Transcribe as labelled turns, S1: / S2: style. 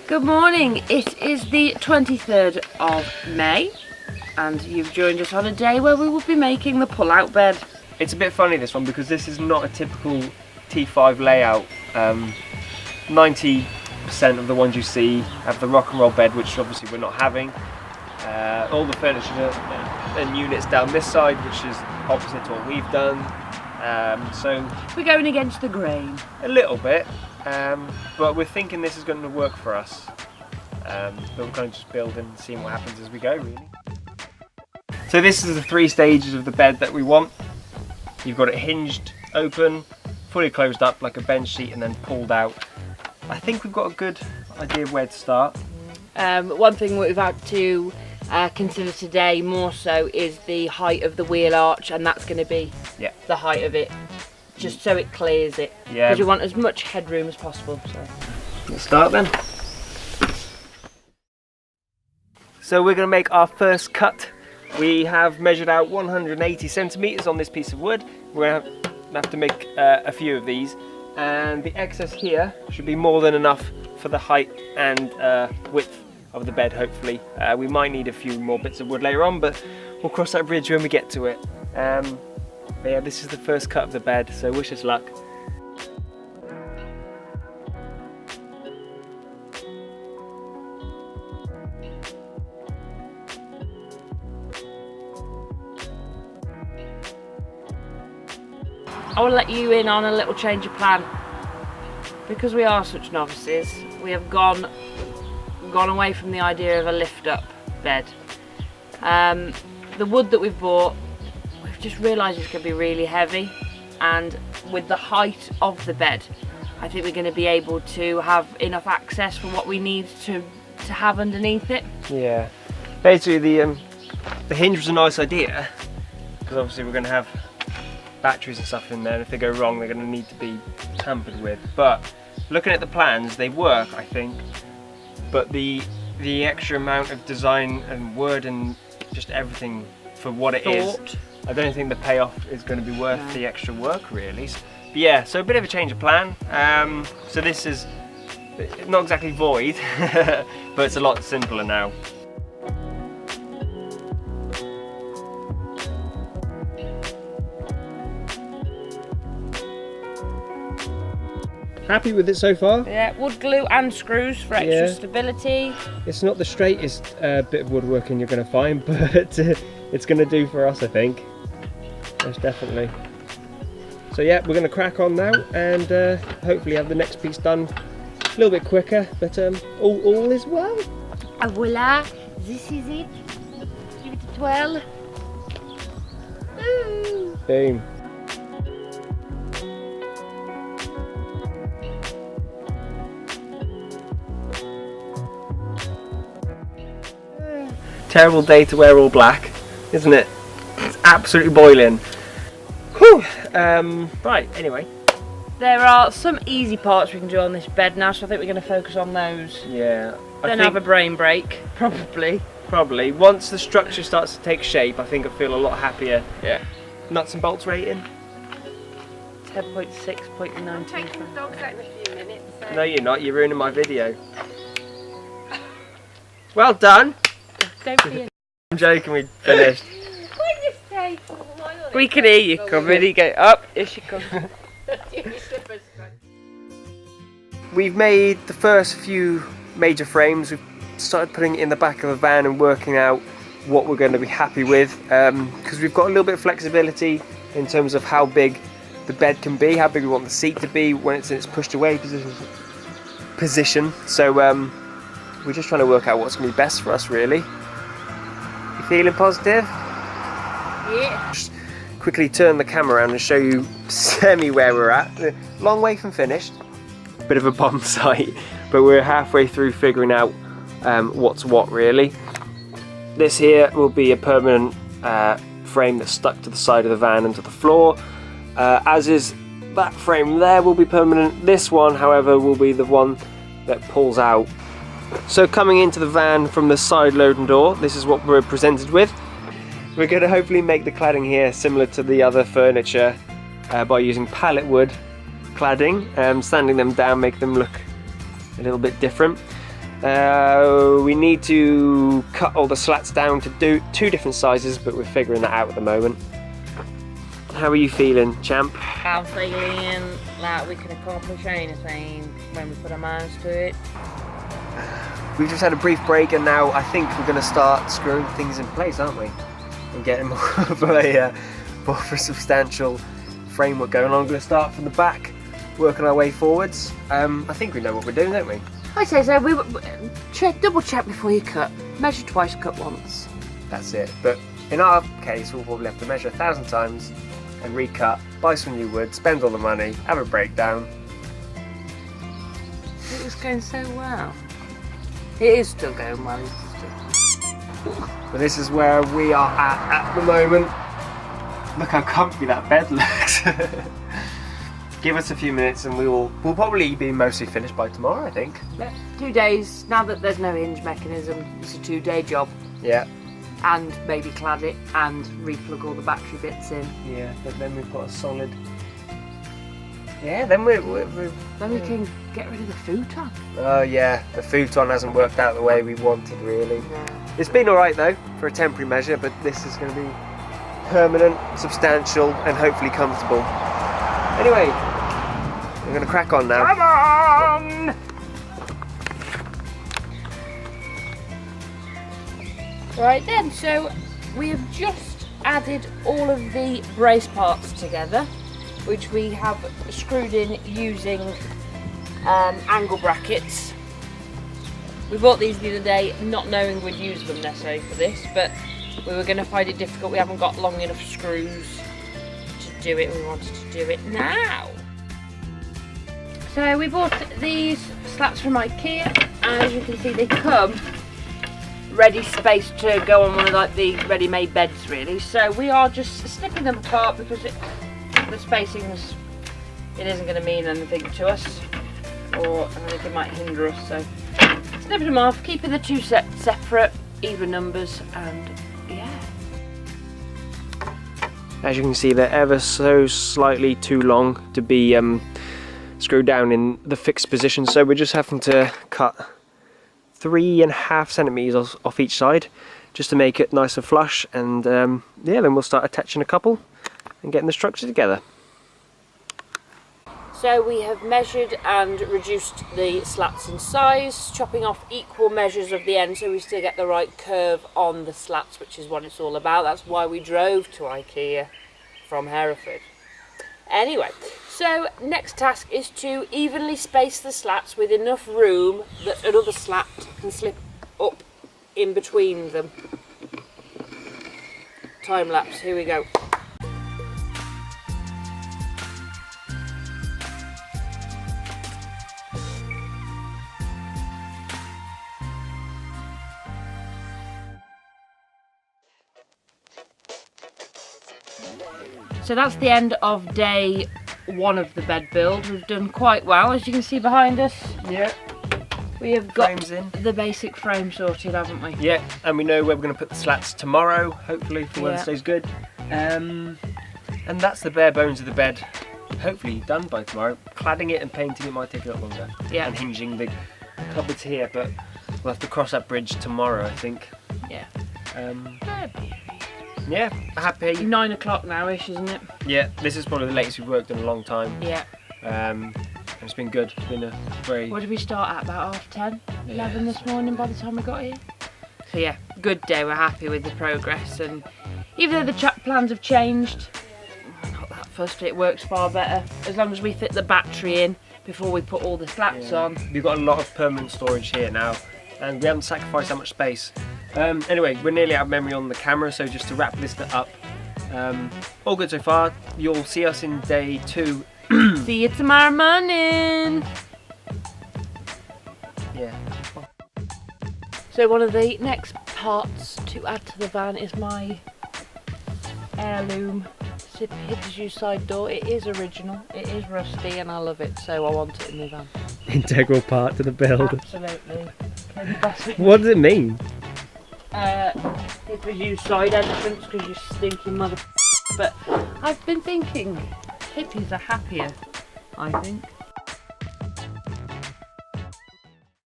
S1: Good morning, it is the 23rd of May and you've joined us on a day where we will be making the pull-out bed.
S2: It's a bit funny this one because this is not a typical T5 layout. 90% of the ones you see have the rock and roll bed, which obviously we're not having. All the furniture and units down this side, which is opposite to what we've done. So
S1: we're going against the grain.
S2: A little bit, but we're thinking this is going to work for us. But we're going to just build and see what happens as we go, really. So this is the 3 stages of the bed that we want. You've got it hinged, open, fully closed up like a bench seat, and then pulled out. I think we've got a good idea of where to start.
S1: One thing we've had to consider today more so is the height of the wheel arch, and that's going to be the height of it, just so it clears it.
S2: Yeah.
S1: Because you want as much headroom as possible. So.
S2: Let's start then. So we're going to make our first cut. We have measured out 180 centimeters on this piece of wood. We're going to have to make a few of these, and the excess here should be more than enough for the height and width of the bed, hopefully. We might need a few more bits of wood later on, but we'll cross that bridge when we get to it. But yeah, this is the first cut of the bed, so wish us luck.
S1: I will let you in on a little change of plan. Because we are such novices, we have gone away from the idea of a lift-up bed. The wood that we've bought, we've just realised it's going to be really heavy, and with the height of the bed, I think we're going to be able to have enough access for what we need to have underneath it.
S2: Yeah, basically the hinge was a nice idea, because obviously we're going to have batteries and stuff in there, and if they go wrong they're going to need to be tampered with. But looking at the plans, they work, I think, but the extra amount of design and wood and just everything for what it is, I don't think the payoff is going to be worth the extra work, really. But yeah, so a bit of a change of plan. So this is not exactly void, but it's a lot simpler now. Happy with it so far?
S1: Yeah, wood glue and screws for extra stability.
S2: It's not the straightest bit of woodworking you're going to find, but it's going to do for us, I think. Most definitely. So yeah, we're going to crack on now and hopefully have the next piece done a little bit quicker, but all is well.
S1: Voila, this is it. Give it a twirl. Ooh.
S2: Boom. Terrible day to wear all black, isn't it? It's absolutely boiling. Whew. Right, anyway.
S1: There are some easy parts we can do on this bed now, so I think we're going to focus on those.
S2: Yeah.
S1: Then have a brain break, probably.
S2: Probably. Once the structure starts to take shape, I think I feel a lot happier. Yeah. Nuts and bolts rating?
S1: 10.6.19.
S3: I'm taking the dogs out in a few minutes. So.
S2: No, you're not. You're ruining my video. Well done.
S1: Don't be
S2: I'm joking, we finished.
S3: Why you stay for a while?
S1: We can hear you coming. You go up, here she comes.
S2: We've made the first few major frames. We've started putting it in the back of the van and working out what we're going to be happy with, because we've got a little bit of flexibility in terms of how big the bed can be, how big we want the seat to be when it's in its pushed away position. So we're just trying to work out what's going to be best for us, really. You feeling positive?
S1: Yeah.
S2: Just quickly turn the camera around and show you semi where we're at. Long way from finished. Bit of a bomb site, but we're halfway through figuring out what's what, really. This here will be a permanent frame that's stuck to the side of the van and to the floor, as is that frame there will be permanent. This one, however, will be the one that pulls out. So coming into the van from the side loading door, this is what we're presented with. We're going to hopefully make the cladding here similar to the other furniture by using pallet wood cladding, sanding them down, make them look a little bit different. We need to cut all the slats down to do 2 different sizes, but we're figuring that out at the moment. How are you feeling, champ?
S1: I'm feeling like we can accomplish anything when we put our minds to it.
S2: We've just had a brief break and now I think we're going to start screwing things in place, aren't we? And getting more of a substantial framework going on. I'm going to start from the back, working our way forwards. I think we know what we're doing, don't we?
S1: I say so. Double check before you cut. Measure twice, cut once.
S2: That's it. But in our case, we'll probably have to measure 1,000 times and recut, buy some new wood, spend all the money, have a breakdown.
S1: It was going so well. It is still going well.
S2: But this is where we are at the moment. Look how comfy that bed looks. Give us a few minutes and we'll probably be mostly finished by tomorrow, I think.
S1: Yeah. 2 days. Now that there's no hinge mechanism, it's a 2-day job.
S2: Yeah.
S1: And maybe clad it and replug all the battery bits in.
S2: Yeah, but then we've got a solid. Yeah, then we
S1: can get rid of the futon.
S2: Oh yeah, the futon hasn't worked out the way we wanted really.
S1: No.
S2: It's been alright though, for a temporary measure, but this is going to be permanent, substantial and hopefully comfortable. Anyway, we're going to crack on now.
S1: Come on! Right then, so we have just added all of the brace parts together, which we have screwed in using angle brackets. We bought these the other day not knowing we'd use them necessarily for this, but we were going to find it difficult. We haven't got long enough screws to do it. We wanted to do it now. So we bought these slats from Ikea, and as you can see they come ready spaced to go on one of like the ready-made beds really. So we are just snipping them apart because the spacings, it isn't going to mean anything to us, or I think it might hinder us. So snipping them off, keeping the 2 sets separate, even numbers, and yeah.
S2: As you can see, they're ever so slightly too long to be screwed down in the fixed position, so we're just having to cut 3.5 centimeters off each side just to make it nice and flush, and yeah, then we'll start attaching a couple and getting the structure together.
S1: So we have measured and reduced the slats in size, chopping off equal measures of the end so we still get the right curve on the slats, which is what it's all about. That's why we drove to Ikea from Hereford. Anyway, so next task is to evenly space the slats with enough room that another slat can slip up in between them. Time lapse, here we go. So that's the end of day 1 of the bed build. We've done quite well, as you can see behind us.
S2: Yeah.
S1: We have got
S2: Frames in.
S1: the basic frame sorted, haven't we?
S2: Yeah, and we know where we're going to put the slats tomorrow, hopefully, if the weather stays good. And that's the bare bones of the bed, hopefully done by tomorrow. Cladding it and painting it might take a little longer.
S1: Yeah.
S2: And hinging the cupboards here, but we'll have to cross that bridge tomorrow, I think.
S1: Yeah.
S2: Yeah, happy.
S1: 9 o'clock now-ish, isn't it?
S2: Yeah, this is probably the latest we've worked in a long time.
S1: Yeah.
S2: It's been good. It's been a very...
S1: What did we start at? About 10:30, 11 this morning by the time we got here? So yeah, good day. We're happy with the progress, and even though the plans have changed, we're not that fussed. It works far better as long as we fit the battery in before we put all the slats on.
S2: We've got a lot of permanent storage here now, and we haven't sacrificed that much space. Anyway, we're nearly out of memory on the camera, so just to wrap this up, all good so far. You'll see us in day 2.
S1: See you tomorrow morning.
S2: Yeah.
S1: So one of the next parts to add to the van is my heirloom Hidden side door. It is original, it is rusty, and I love it, so I want it in the van.
S2: Integral part to the build.
S1: Absolutely.
S2: What does it mean?
S1: It was you side entrance because you stinking mother. But I've been thinking, hippies are happier, I think.